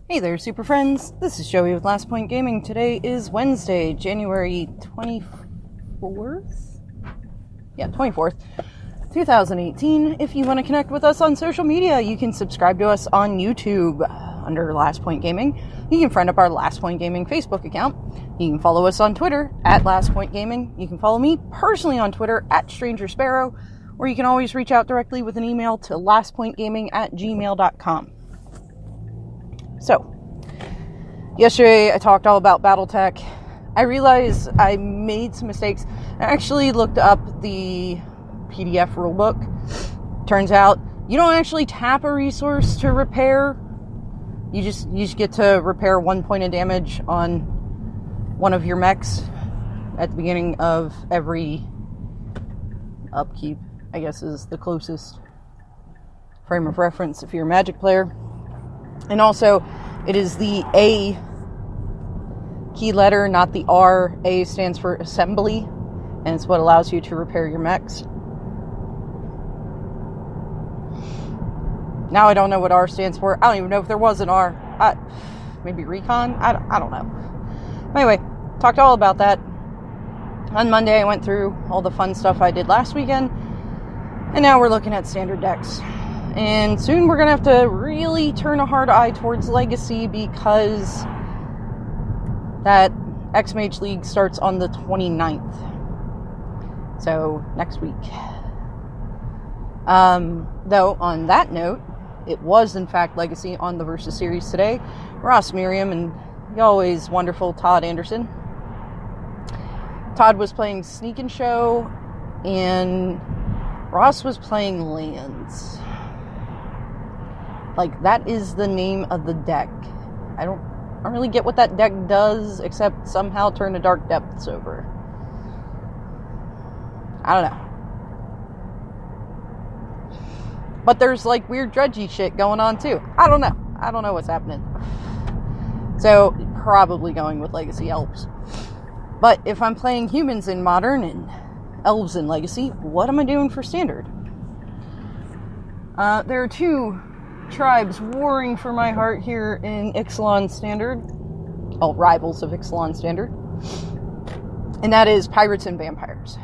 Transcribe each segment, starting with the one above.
Hey there, super friends. This is Joey with Last Point Gaming. Today is Wednesday, January 24th? Yeah, 24th, 2018. If you want to connect with us on social media, you can subscribe to us on YouTube under Last Point Gaming. You can friend up our Last Point Gaming Facebook account. You can follow us on Twitter at Last Point Gaming. You can follow me personally on Twitter at Stranger Sparrow, or you can always reach out directly with an email to lastpointgaming@gmail.com. So, yesterday I talked all about Battletech. I realized I made some mistakes. I actually looked up the PDF rulebook. Turns out you don't actually tap a resource to repair. You just get to repair 1 point of damage on one of your mechs at the beginning of every upkeep, I guess is the closest frame of reference if you're a Magic player. And also, it is the A key letter, not the R. A stands for assembly, and it's what allows you to repair your mechs. Now I don't know what R stands for. I don't even know if there was an R. Maybe recon? I don't know. Anyway, talked all about that. On Monday, I went through all the fun stuff I did last weekend, and now we're looking at standard decks. And soon we're going to have to really turn a hard eye towards Legacy because that X-Mage League starts on the 29th. So, next week. Though, on that note, it was in fact Legacy on the Versus Series today. Ross Merriam and the always wonderful Todd Anderson. Todd was playing Sneak and Show, and Ross was playing Lands. Like, that is the name of the deck. I don't really get what that deck does, except somehow turn the Dark Depths over. I don't know. But there's, like, weird dredgy shit going on, too. I don't know. I don't know what's happening. So, probably going with Legacy Elves. But if I'm playing humans in Modern and Elves in Legacy, what am I doing for Standard? There are two tribes warring for my heart here in Ixalan Standard. Well, rivals of Ixalan Standard. And that is Pirates and Vampires.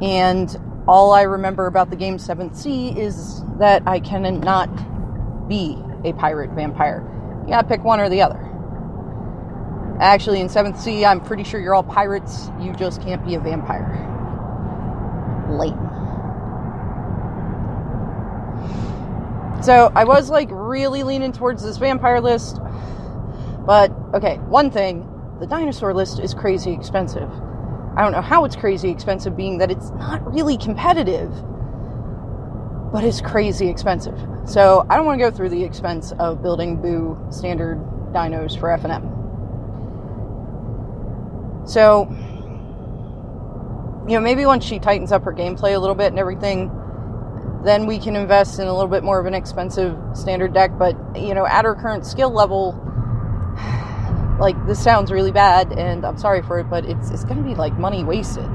And all I remember about the game 7th Sea is that I cannot be a pirate vampire. You gotta pick one or the other. Actually, in 7th Sea, I'm pretty sure you're all pirates. You just can't be a vampire. Lame. So, I was, like, really leaning towards this vampire list. But, okay, one thing. The dinosaur list is crazy expensive. I don't know how it's crazy expensive, being that it's not really competitive. But it's crazy expensive. So, I don't want to go through the expense of building Boo standard dinos for F&M. So, you know, maybe once she tightens up her gameplay a little bit and everything, then we can invest in a little bit more of an expensive standard deck. But, you know, at her current skill level, like, this sounds really bad, and I'm sorry for it, but it's going to be, like, money wasted.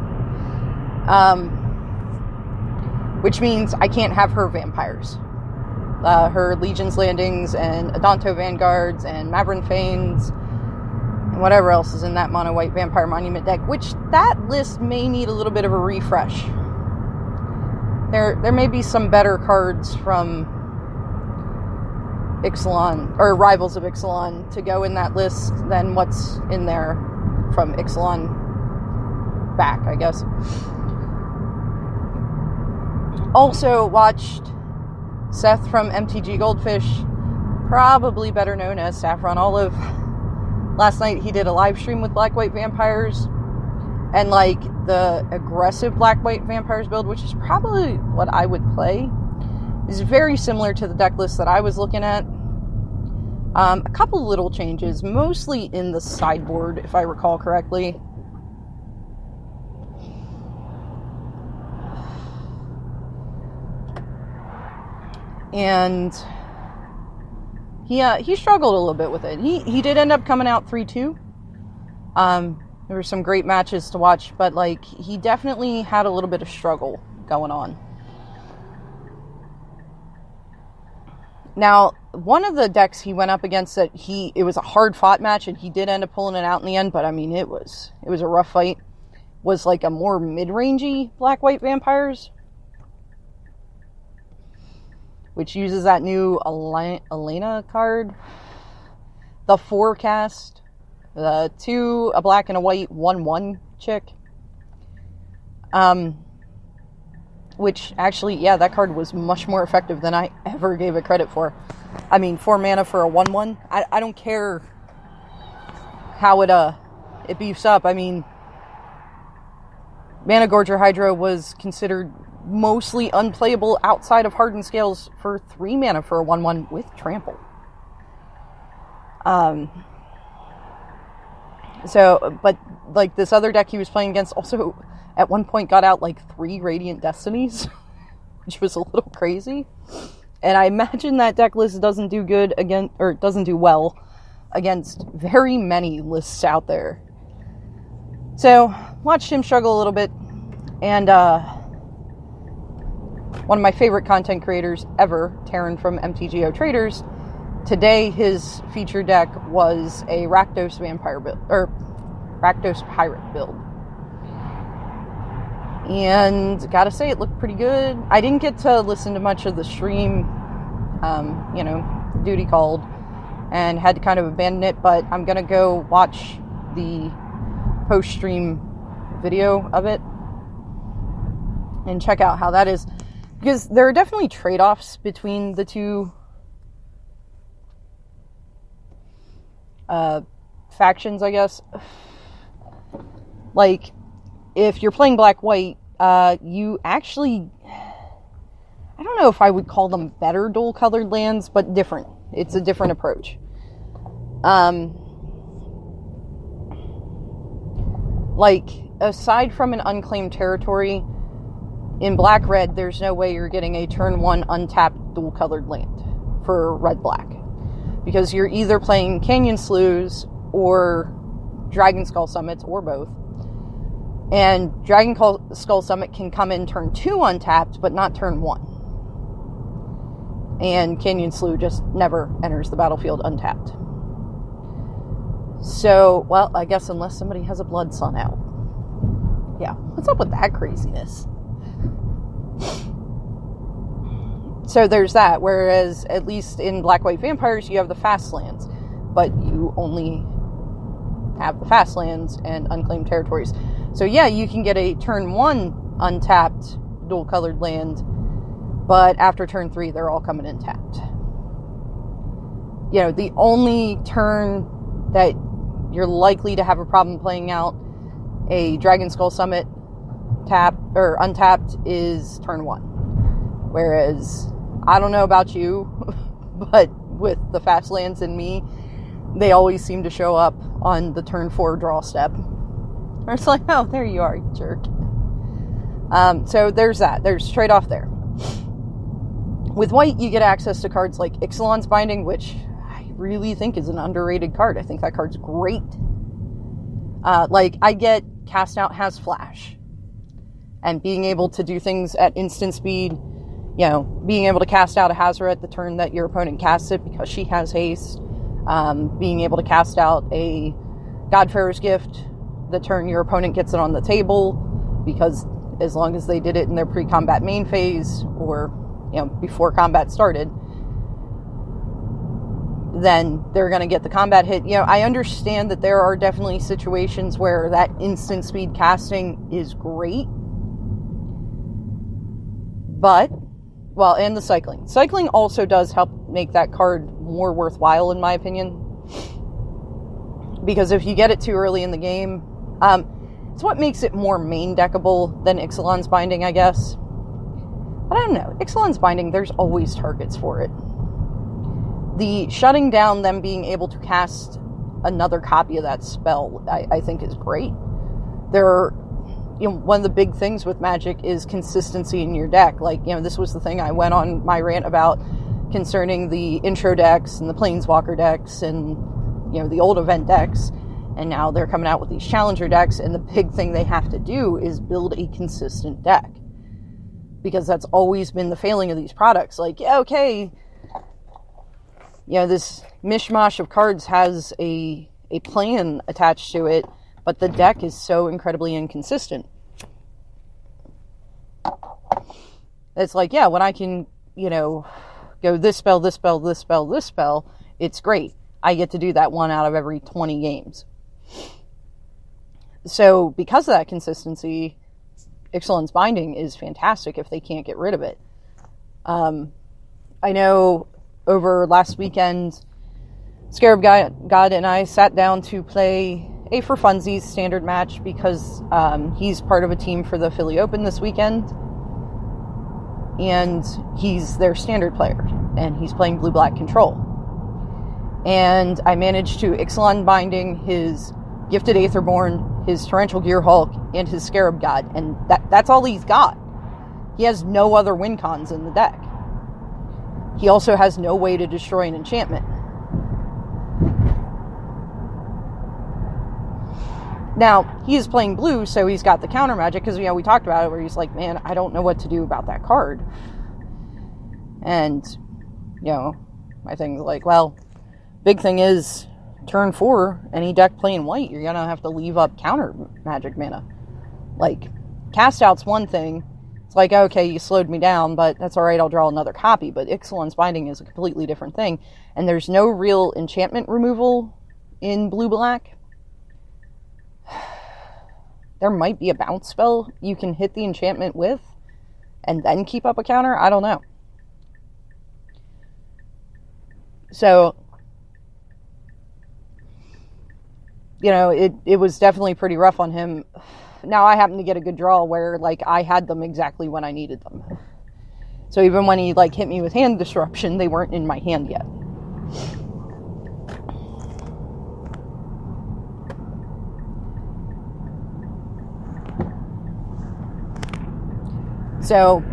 Which means I can't have her vampires. Her Legion's Landings, and Adanto Vanguards, and Maverin Fanes, and whatever else is in that mono-white Vampire Monument deck, which that list may need a little bit of a refresh. There may be some better cards from Ixalan, or Rivals of Ixalan, to go in that list than what's in there from Ixalan back, I guess. Also watched Seth from MTG Goldfish, probably better known as Saffron Olive. Last night he did a live stream with Black-White Vampires, and, like, the aggressive Black-White Vampires build, which is probably what I would play, is very similar to the deck list that I was looking at. A couple of little changes, mostly in the sideboard, if I recall correctly. And he struggled a little bit with it. He did end up coming out 3-2. There were some great matches to watch, but, like, he definitely had a little bit of struggle going on. Now, one of the decks he went up against that it was a hard fought match and he did end up pulling it out in the end, but I mean, it was a rough fight, was like a more mid-rangey black-white vampires, which uses that new Elena card, the forecast, the 2, a black and a white, 1/1 chick. Which actually, yeah, that card was much more effective than I ever gave it credit for. I mean, 4 mana for a 1/1. I don't care how it beefs up. I mean, Mana Gorger Hydra was considered mostly unplayable outside of Hardened Scales for 3 mana for a 1/1 with Trample. So, but like this other deck he was playing against also at one point got out like 3 Radiant Destinies, which was a little crazy. And I imagine that deck list doesn't do good against, or doesn't do well against very many lists out there. So, watched him struggle a little bit, and one of my favorite content creators ever, Taryn from MTGO Traders, today his featured deck was a Rakdos Vampire build, or Rakdos Pirate build. And gotta say, it looked pretty good. I didn't get to listen to much of the stream, duty called, and had to kind of abandon it, but I'm gonna go watch the post-stream video of it and check out how that is, because there are definitely trade-offs between the two factions, I guess. Like, if you're playing black-white, you actually, I don't know if I would call them better dual-colored lands, but different. It's a different approach. Like, aside from an unclaimed territory, in black-red, there's no way you're getting a turn 1 untapped dual-colored land for red-black. Because you're either playing Canyon Sloughs or Dragon Skull Summits, or both. And Dragon Skull Summit can come in turn 2 untapped, but not turn 1. And Canyon Slough just never enters the battlefield untapped. So, well, I guess unless somebody has a Blood Sun out. Yeah, what's up with that craziness? So there's that, whereas at least in Black-White Vampires, you have the fast lands, but you only have the fast lands and unclaimed territories. So yeah, you can get a turn 1 untapped dual-colored land, but after turn 3, they're all coming in tapped. You know, the only turn that you're likely to have a problem playing out a Dragon Skull Summit tap or untapped is turn 1. Whereas, I don't know about you, but with the fast lands in me, they always seem to show up on the turn 4 draw step. Or it's like, oh, there you are, you jerk. So there's that. There's trade-off there. With white, you get access to cards like Ixalan's Binding, which I really think is an underrated card. I think that card's great. I get Cast Out has Flash. And being able to do things at instant speed, you know, being able to cast out a Hazoret the turn that your opponent casts it because she has haste. Being able to cast out a Godfarer's Gift the turn your opponent gets it on the table, because as long as they did it in their pre-combat main phase or, you know, before combat started, then they're going to get the combat hit. You know, I understand that there are definitely situations where that instant speed casting is great, but, well, and the cycling. Cycling also does help make that card more worthwhile, in my opinion, because if you get it too early in the game, it's what makes it more main deckable than Ixalan's Binding, I guess. But I don't know. Ixalan's Binding, there's always targets for it. The shutting down them being able to cast another copy of that spell, I think is great. One of the big things with Magic is consistency in your deck. This was the thing I went on my rant about concerning the intro decks and the Planeswalker decks and, the old event decks. And now they're coming out with these challenger decks, and the big thing they have to do is build a consistent deck. Because that's always been the failing of these products. Okay, this mishmash of cards has a plan attached to it, but the deck is so incredibly inconsistent. It's like, when I can, go this spell, this spell, this spell, this spell, it's great. I get to do that 1 out of every 20 games. So because of that consistency, Ixalan's Binding is fantastic if they can't get rid of it. I know over last weekend, Scarab God and I sat down to play a for funsies standard match because he's part of a team for the Philly Open this weekend. And he's their standard player. And he's playing Blue-Black Control. And I managed to Ixalan Binding his Gifted Aetherborn, his Torrential Gearhulk, and his Scarab God. And that's all he's got. He has no other win cons in the deck. He also has no way to destroy an enchantment. Now, he is playing blue, so he's got the counter magic, because, we talked about it, where he's like, man, I don't know what to do about that card. And, my thing's like, well, big thing is, turn 4, any deck playing white, you're going to have to leave up counter magic mana. Like, cast out's one thing. It's like, okay, you slowed me down, but that's alright, I'll draw another copy. But Ixalan's Binding is a completely different thing. And there's no real enchantment removal in blue-black. There might be a bounce spell you can hit the enchantment with and then keep up a counter. I don't know. So, it was definitely pretty rough on him. Now, I happen to get a good draw where, I had them exactly when I needed them. So even when he, hit me with hand disruption, they weren't in my hand yet. So,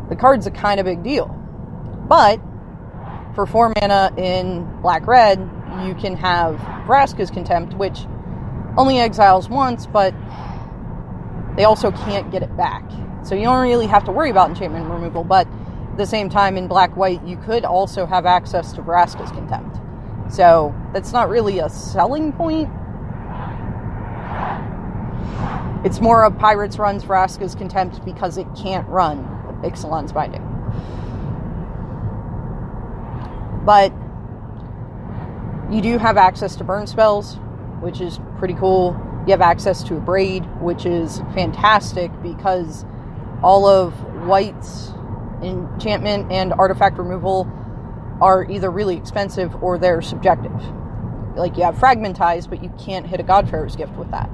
the card's a kind of big deal. But, for 4 mana in black-red, you can have Vraska's Contempt, which only exiles once, but they also can't get it back. So you don't really have to worry about enchantment removal, but at the same time, in black-white, you could also have access to Vraska's Contempt. So, that's not really a selling point. It's more of Pirates runs Vraska's Contempt because it can't run Ixalan's Binding. But you do have access to burn spells, which is pretty cool. You have access to a Braid, which is fantastic because all of White's enchantment and artifact removal are either really expensive or they're subjective. You have Fragmentize, but you can't hit a Godfarer's Gift with that.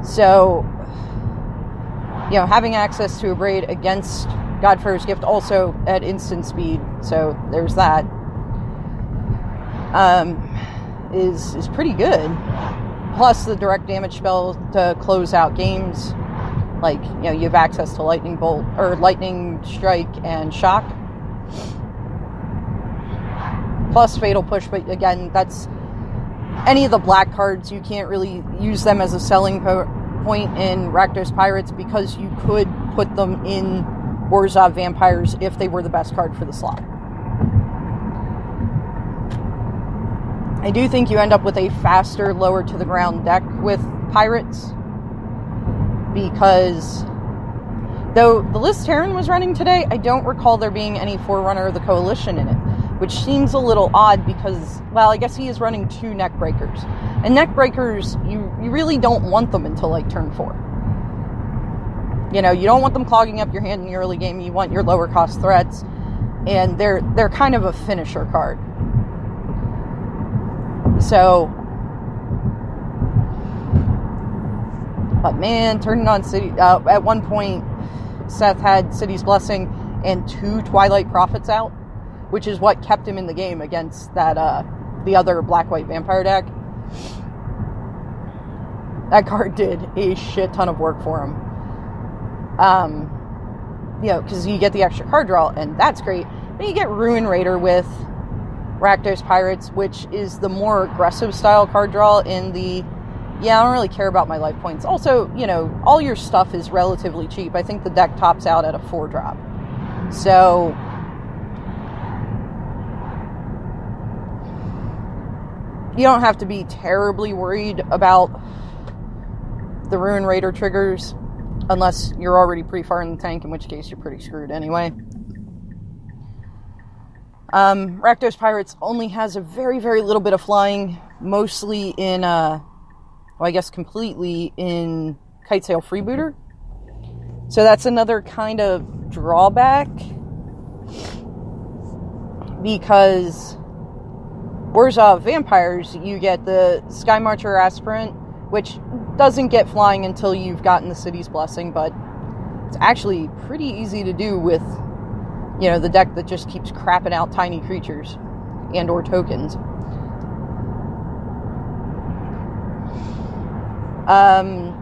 So, having access to a Braid against Godfarer's Gift also at instant speed, so there's that, is pretty good. Plus the direct damage spell to close out games. You have access to Lightning Bolt, or Lightning Strike and Shock. Plus Fatal Push, but again, that's any of the black cards, you can't really use them as a selling point in Rakdos Pirates because you could put them in Orzhov Vampires if they were the best card for the slot. I do think you end up with a faster, lower to the ground deck with Pirates because though the list Terran was running today, I don't recall there being any Forerunner of the Coalition in it, which seems a little odd because, well, I guess he is running 2 Neckbreakers. And Neckbreakers, you really don't want them until, turn 4. You don't want them clogging up your hand in the early game. You want your lower cost threats. And they're kind of a finisher card. So, but man, turning on City, at one point, Seth had City's Blessing and 2 Twilight Prophets out, which is what kept him in the game against that, the other black-white vampire deck. That card did a shit ton of work for him. Because you get the extra card draw, and that's great. But you get Ruin Raider with Rakdos Pirates, which is the more aggressive style card draw in the yeah, I don't really care about my life points. Also, you know, all your stuff is relatively cheap. I think the deck tops out at a 4-drop. So you don't have to be terribly worried about the Ruin Raider triggers unless you're already pretty far in the tank, in which case you're pretty screwed anyway. Rakdos Pirates only has a very, very little bit of flying, mostly in, well, I guess completely in Kitesail Freebooter. So that's another kind of drawback, because whereas Vampires, you get the Sky Marcher Aspirant, which doesn't get flying until you've gotten the City's Blessing, but it's actually pretty easy to do with, you know, the deck that just keeps crapping out tiny creatures and or tokens.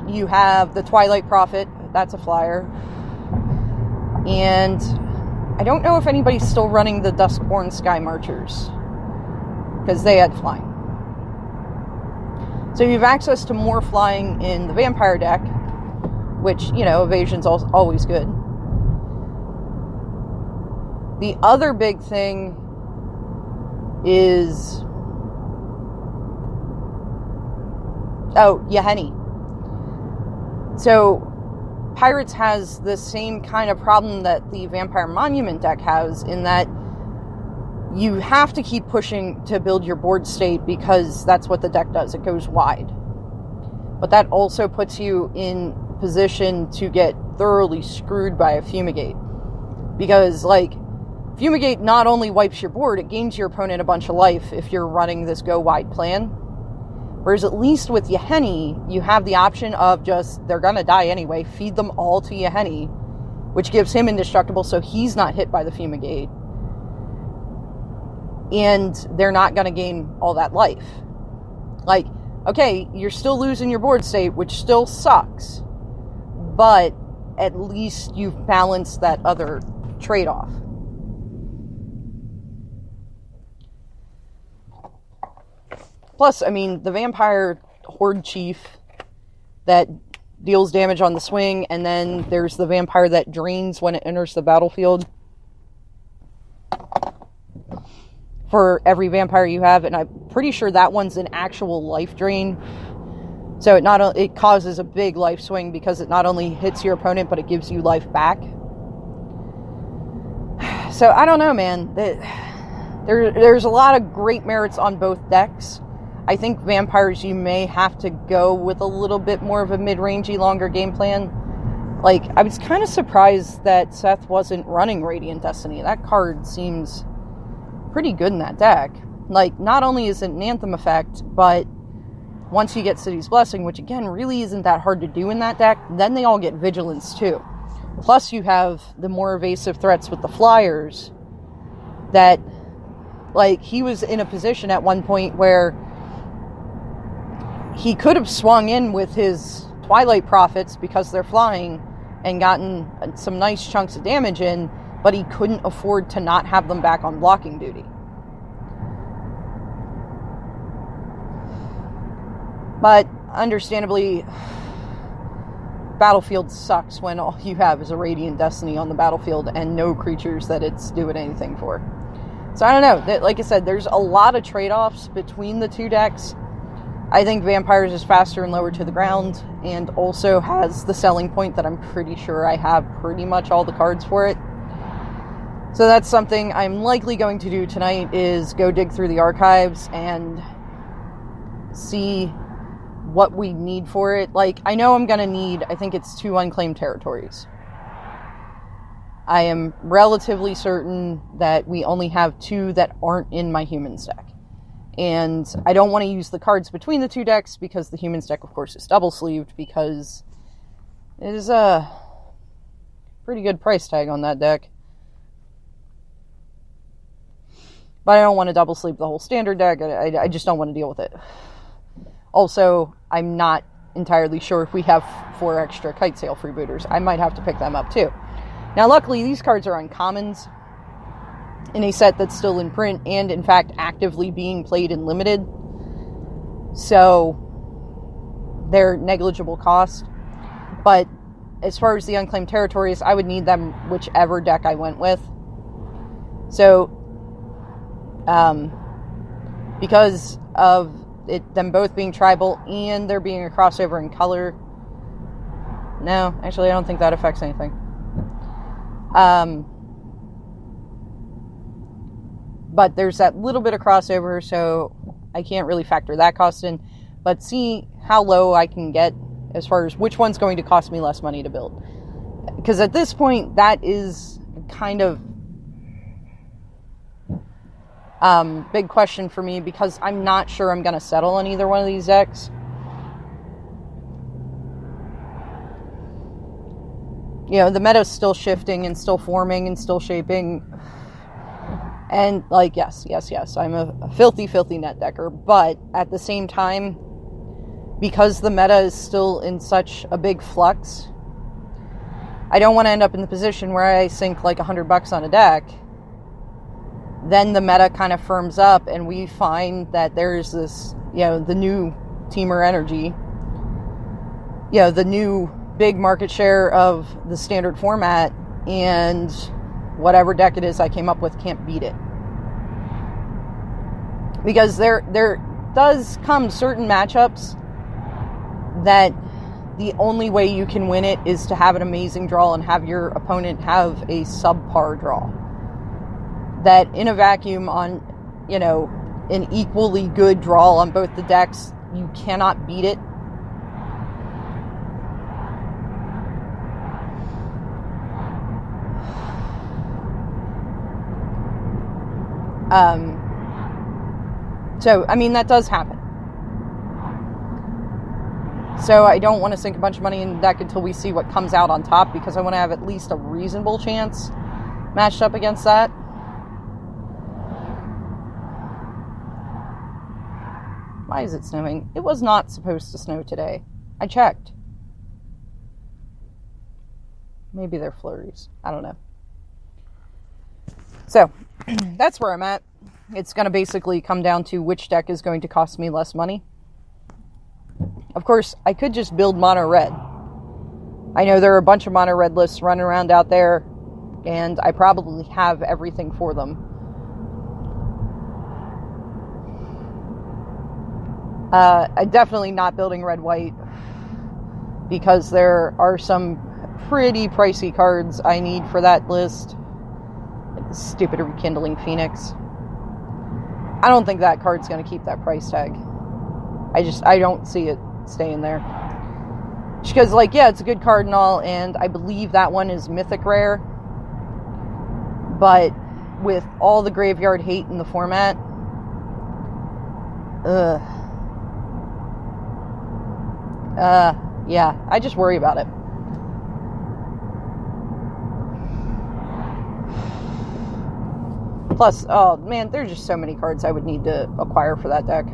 You have the Twilight Prophet, that's a flyer. And I don't know if anybody's still running the Duskborn Sky Marchers, because they had flying. So you have access to more flying in the Vampire deck, which, you know, evasion's always good. The other big thing is, Yahenni. So Pirates has the same kind of problem that the Vampire Monument deck has, in that you have to keep pushing to build your board state, because that's what the deck does. It goes wide. But that also puts you in position to get thoroughly screwed by a Fumigate. Because, like, Fumigate not only wipes your board, it gains your opponent a bunch of life if you're running this go wide plan. Whereas at least with Yahenni, you have the option of just, they're gonna die anyway, feed them all to Yahenni, which gives him indestructible, so he's not hit by the Fumigate. And they're not gonna gain all that life. Like, okay, you're still losing your board state, which still sucks, but at least you've balanced that other trade-off. Plus, I mean, the Vampire Horde Chief that deals damage on the swing, and then there's the Vampire that drains when it enters the battlefield. For every Vampire you have, and I'm pretty sure that one's an actual life drain. So it causes a big life swing, because it not only hits your opponent, but it gives you life back. So I don't know, man. There's a lot of great merits on both decks. I think Vampires, you may have to go with a little bit more of a mid-rangey, longer game plan. Like, I was kind of surprised that Seth wasn't running Radiant Destiny. That card seems pretty good in that deck. Like, not only is it an Anthem effect, but once you get City's Blessing, which again really isn't that hard to do in that deck, then they all get Vigilance too. Plus you have the more evasive threats with the flyers that, like, he was in a position at one point where he could have swung in with his Twilight Prophets because they're flying and gotten some nice chunks of damage in, but he couldn't afford to not have them back on blocking duty. But understandably, Battlefield sucks when all you have is a Radiant Destiny on the battlefield and no creatures that it's doing anything for. So I don't know. Like I said, there's a lot of trade-offs between the two decks. I think Vampires is faster and lower to the ground, and also has the selling point that I'm pretty sure I have pretty much all the cards for it. So that's something I'm likely going to do tonight, is go dig through the archives and see what we need for it. Like, I know I'm going to need, I think it's 2 unclaimed territories. I am relatively certain that we only have 2 that aren't in my Humans deck. And I don't want to use the cards between the 2 decks, because the Humans deck, of course, is double-sleeved, because it is a pretty good price tag on that deck. But I don't want to double-sleeve the whole Standard deck. I just don't want to deal with it. Also, I'm not entirely sure if we have 4 extra Kitesail Freebooters. I might have to pick them up, too. Now, luckily, these cards are uncommons in a set that's still in print and, in fact, actively being played in Limited. So, they're negligible cost. But as far as the unclaimed territories, I would need them whichever deck I went with. So, because of them both being tribal and there being a crossover in color, no, actually I don't think that affects anything. But there's that little bit of crossover, so I can't really factor that cost in. But see how low I can get as far as which one's going to cost me less money to build. Because at this point, that is kind of big question for me, because I'm not sure I'm going to settle on either one of these decks. You know, the meta's still shifting and still forming and still shaping. And, like, yes, I'm a filthy, filthy net decker. But at the same time, because the meta is still in such a big flux, I don't want to end up in the position where I sink like $100 on a deck. Then the meta kind of firms up and we find that there's this, you know, the new teamer energy, you know, the new big market share of the standard format, and whatever deck it is I came up with can't beat it. Because there does come certain matchups that the only way you can win it is to have an amazing draw and have your opponent have a subpar draw. That in a vacuum on, you know, an equally good draw on both the decks, you cannot beat it. So, I mean, that does happen. So I don't want to sink a bunch of money in the deck until we see what comes out on top, because I want to have at least a reasonable chance matched up against that. Why is it snowing? It was not supposed to snow today. I checked. Maybe they're flurries. I don't know. So, that's where I'm at. It's going to basically come down to which deck is going to cost me less money. Of course, I could just build mono red. I know there are a bunch of mono red lists running around out there, and I probably have everything for them. I'm definitely not building red-white, because there are some pretty pricey cards I need for that list. Stupid Rekindling Phoenix. I don't think that card's going to keep that price tag. I don't see it staying there. Just because, like, yeah, it's a good card and all, and I believe that one is mythic rare. But with all the graveyard hate in the format, yeah, I just worry about it. Plus, oh man, there's just so many cards I would need to acquire for that deck.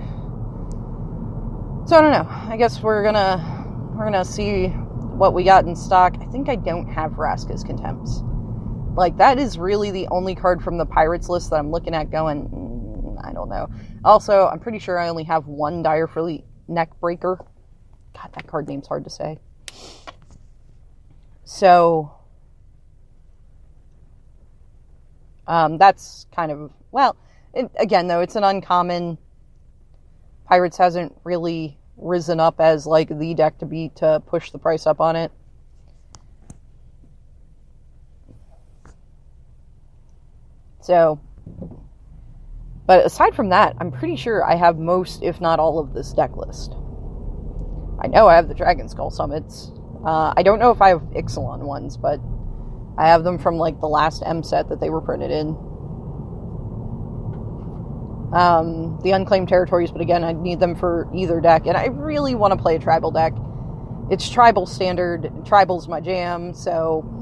So I don't know. I guess we're gonna see what we got in stock. I think I don't have Vraska's Contempts. Like, that is really the only card from the Pirates list that I'm looking at going, I don't know. Also, I'm pretty sure I only have one Dire Fleet Neckbreaker. God, that card name's hard to say. So, that's kind of, well, again, though, it's an uncommon. Pirates hasn't really risen up as, like, the deck to beat to push the price up on it. So, but aside from that, I'm pretty sure I have most, if not all, of this deck list. I know I have the Dragon Skull Summits. I don't know if I have Ixalan ones, but I have them from, like, the last M set that they were printed in. The Unclaimed Territories, but again, I need them for either deck, and I really want to play a tribal deck. It's tribal standard, tribal's my jam, so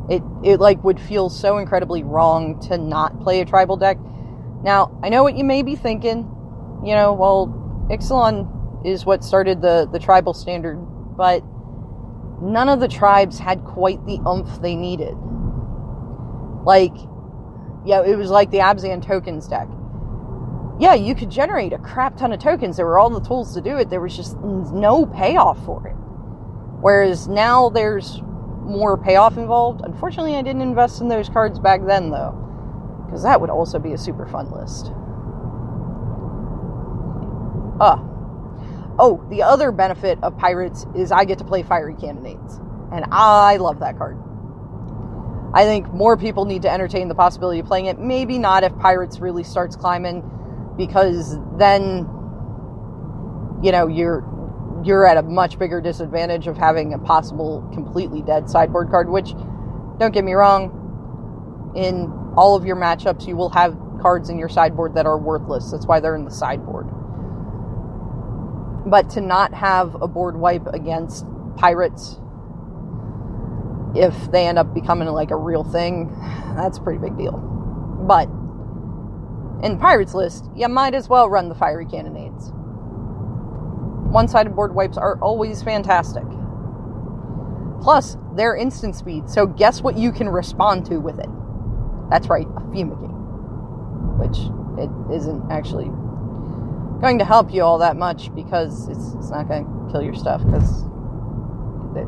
it like would feel so incredibly wrong to not play a tribal deck. Now, I know what you may be thinking, you know, well, Ixalan is what started the tribal standard, but none of the tribes had quite the oomph they needed. Like, yeah, it was like the Abzan Tokens deck. yeah, you could generate a crap ton of tokens. There were all the tools to do it. There was just no payoff for it. Whereas now there's more payoff involved. Unfortunately, I didn't invest in those cards back then, though, because that would also be a super fun list. Oh, the other benefit of Pirates is I get to play Fiery Cannonades, and I love that card. I think more people need to entertain the possibility of playing it. Maybe not if Pirates really starts climbing, because then, you know, you're at a much bigger disadvantage of having a possible completely dead sideboard card, which, don't get me wrong, in all of your matchups you will have cards in your sideboard that are worthless. That's why they're in the sideboard. But to not have a board wipe against Pirates, if they end up becoming like a real thing, that's a pretty big deal. But in the Pirates list, you might as well run the Fiery Cannonades. One-sided board wipes are always fantastic. Plus, they're instant speed, so guess what you can respond to with it? That's right, a Fumigate. Which, it isn't actually going to help you all that much, because it's not going to kill your stuff, because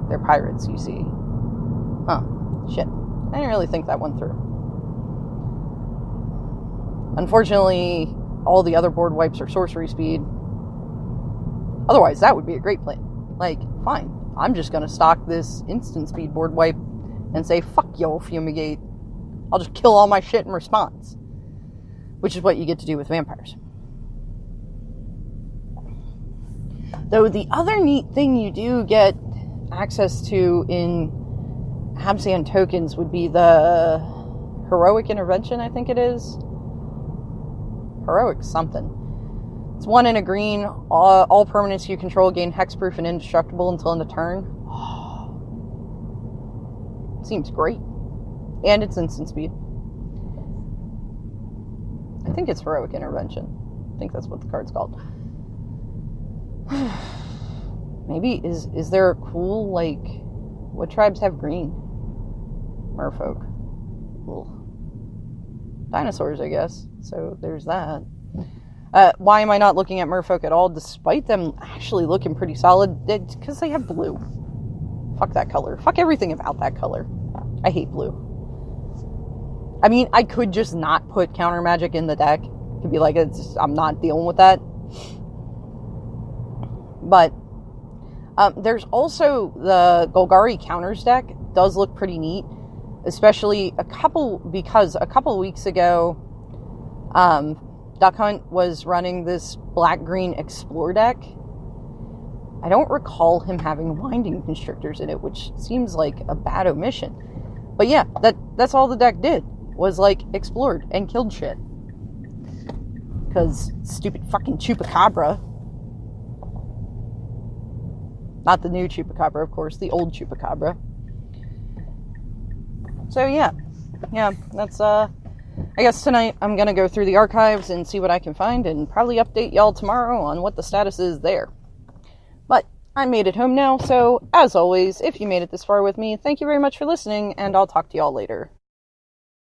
they're pirates, you see. Huh. Shit. I didn't really think that one through. Unfortunately, all the other board wipes are sorcery speed. Otherwise, that would be a great plan. Like, fine. I'm just going to stock this instant speed board wipe and say, fuck yo, Fumigate. I'll just kill all my shit in response. Which is what you get to do with vampires. Though the other neat thing you do get access to in Abzan tokens would be the Heroic Intervention, I think it is. Heroic something. It's 1 and a green. All permanents you control gain hexproof and indestructible until end of turn. Seems great. And it's instant speed. I think it's Heroic Intervention. I think that's what the card's called. Maybe, is there a cool, like, what tribes have green? Merfolk. Ugh. Dinosaurs, I guess. So there's that. Why am I not looking at Merfolk at all, despite them actually looking pretty solid? Because they have blue. Fuck that color. Fuck everything about that color. I hate blue. I mean, I could just not put counter magic in the deck. Could be like, I'm not dealing with that. But there's also the Golgari counters deck. Does look pretty neat, especially because a couple weeks ago, Duck Hunt was running this black-green Explore deck. I don't recall him having Winding Constrictors in it, which seems like a bad omission. But yeah, that's all the deck did, was like explored and killed shit. Because stupid fucking Chupacabra. Not the new Chupacabra, of course, the old Chupacabra. So yeah, that's, I guess tonight I'm going to go through the archives and see what I can find, and probably update y'all tomorrow on what the status is there. But I made it home now, so as always, if you made it this far with me, thank you very much for listening, and I'll talk to y'all later.